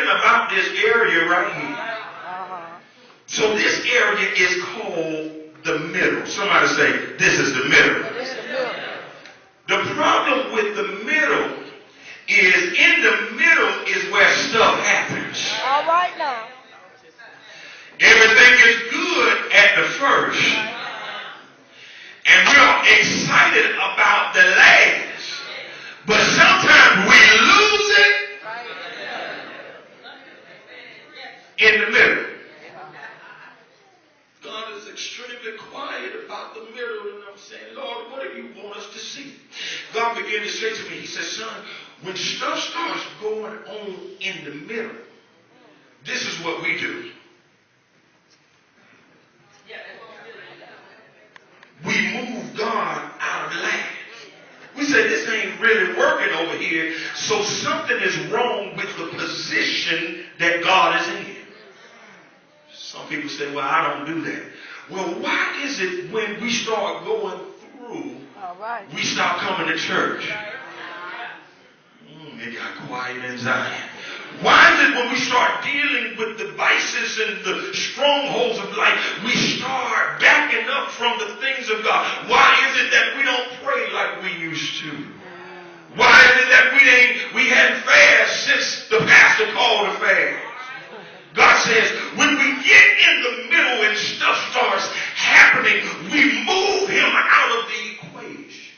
something about this area right here. So this area is called the middle. Somebody say, this is the middle. The problem with the middle is in the middle is where stuff happens. All right now. Everything is good at the first. And we're excited about the last. But sometimes we lose it in the middle. God is extremely quiet about the middle, and I'm saying, Lord, what do you want us to see? God began to say to me, he said, son, when stuff starts going on in the middle, this is what we do. We move God out of line. We say, this ain't really working over here, so something is wrong with the position that God is in. Some people say, well, I don't do that. Well, why is it when we start going through, we stop coming to church? It got quiet in Zion. Why is it when we start dealing with the vices and the strongholds of life, we start backing up from the things of God? Why is it that we don't pray like we used to? Why is it that we hadn't fast since the pastor called a fast? God says, when we get in the middle and stuff starts happening, we move him out of the equation.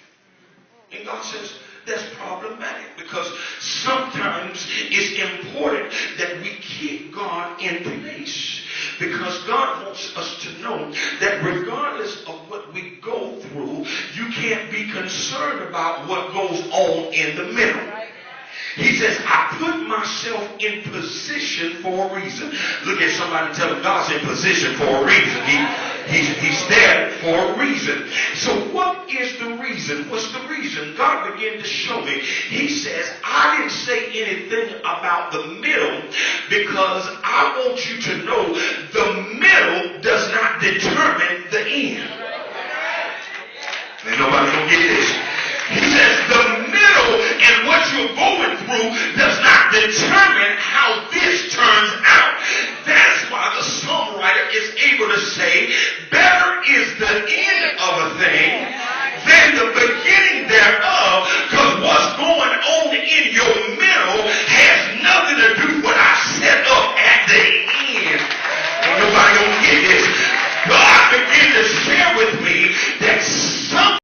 And God says, that's problematic because sometimes it's important that we keep God in place. Because God wants us to know that regardless of what we go through, you can't be concerned about what goes on in the middle. He says, I put myself in position for a reason. Look at somebody and tell them God's in position for a reason. He's there for a reason. So what is the reason? What's the reason? God began to show me. He says, I didn't say anything about the middle because I want you to know the middle does not determine the end. Ain't nobody gonna get this. He says the middle and what you're going through does not determine how this turns out. That's why the songwriter is able to say, better is the end of a thing than the beginning